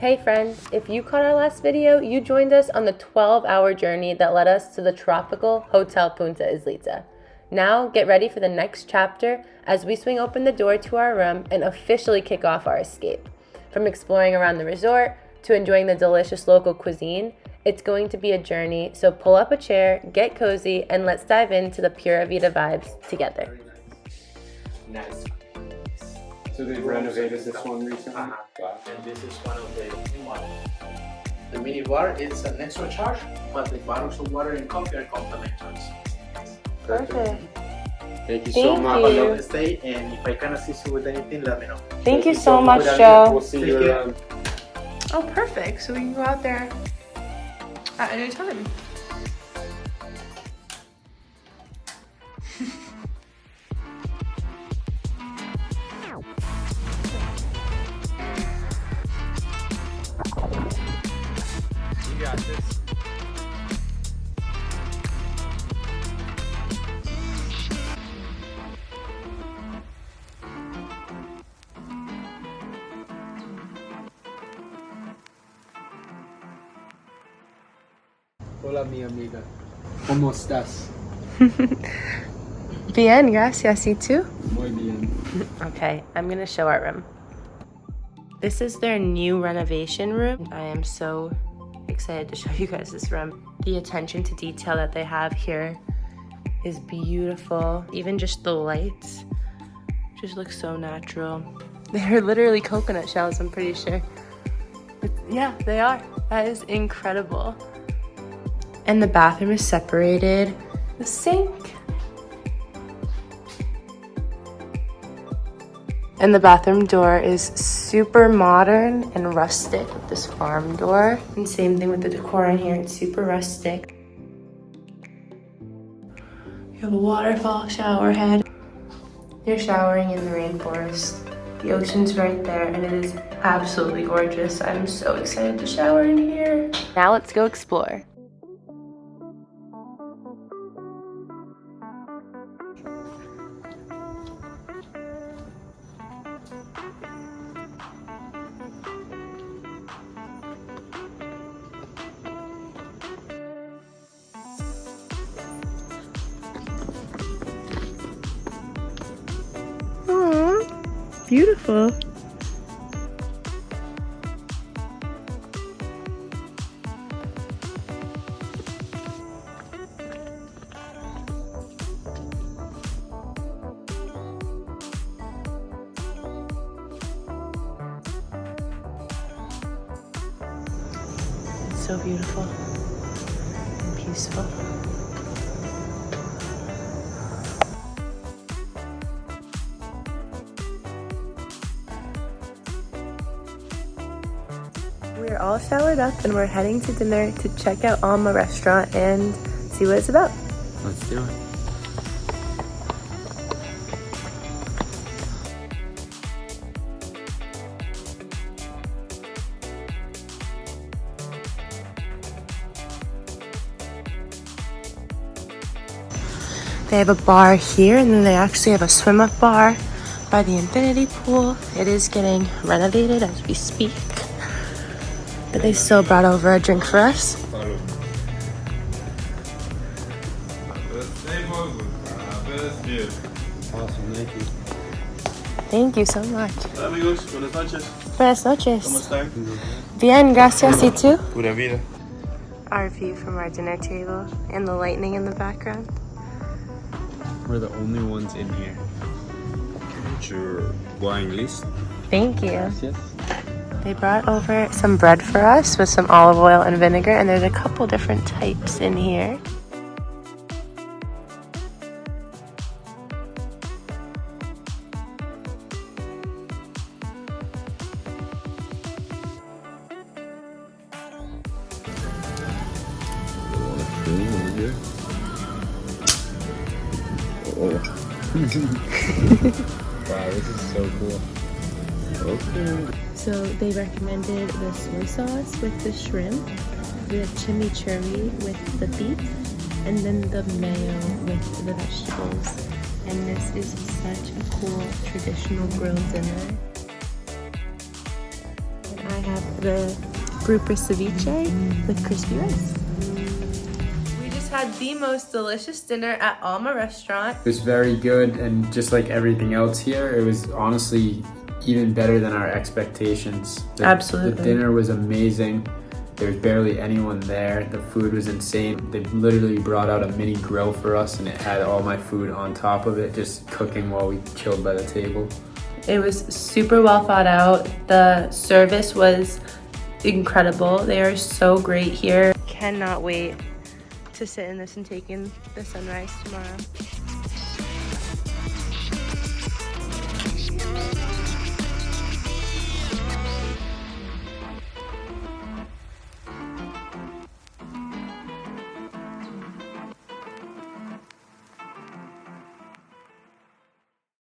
Hey friend, if you caught our last video, you joined us on the 12-hour journey that led us to the tropical Hotel Punta Islita. Now get ready for the next chapter as we swing open the door to our room and officially kick off our escape. From exploring around the resort to enjoying the delicious local cuisine, it's going to be a journey, so pull up a chair, get cozy, and let's dive into the Pura Vida vibes together. Nice. So they've renovated this one recently? And this is one of the new ones. The mini bar is an extra charge, but the bottles of water and coffee are complimentary. Perfect. Thank you so much. Have a lovely stay, and if I can assist you with anything, let me know. Thank you so much, Joe. We'll see you around. Oh, perfect. So we can go out there at any time. You got this. Hola, mi amiga. ¿Cómo estás? Bien, gracias. You too? Muy bien. Okay, I'm gonna show our room. This is their new renovation room. I am so excited to show you guys this room. The attention to detail that they have here is beautiful. Even just the lights just look so natural. They're literally coconut shells, I'm pretty sure. Yeah, they are. That is incredible. And the bathroom is separated. The sink. And the bathroom door is super modern and rustic with this farm door. And same thing with the decor in here, it's super rustic. You have a waterfall shower head. You're showering in the rainforest. The ocean's right there and it is absolutely gorgeous. I'm so excited to shower in here. Now let's go explore. Beautiful. It's so beautiful and peaceful. We're all showered up and we're heading to dinner to check out Alma Restaurant and see what it's about. Let's do it. They have a bar here and then they actually have a swim-up bar by the infinity pool. It is getting renovated as we speak. But they still brought over a drink for us. Awesome, thank you. Thank you so much. Hola amigos, buenas noches. Buenas noches. ¿Cómo están? Bien, gracias. You too? Pura vida. Our view from our dinner table and the lightning in the background. We're the only ones in here. Get your wine list. Thank you. Yes. They brought over some bread for us with some olive oil and vinegar, and there's a couple different types in here. Wow, this is so cool. Okay. So they recommended the soy sauce with the shrimp, the chimichurri with the beef, and then the mayo with the vegetables. And this is such a cool traditional grilled dinner. And I have the grouper ceviche with crispy rice. We just had the most delicious dinner at Alma Restaurant. It was very good, and just like everything else here, it was honestly even better than our expectations. Absolutely. The dinner was amazing. There was barely anyone there. The food was insane. They literally brought out a mini grill for us, and it had all my food on top of it, just cooking while we chilled by the table. It was super well thought out. The service was incredible. They are so great here. Cannot wait to sit in this and take in the sunrise tomorrow.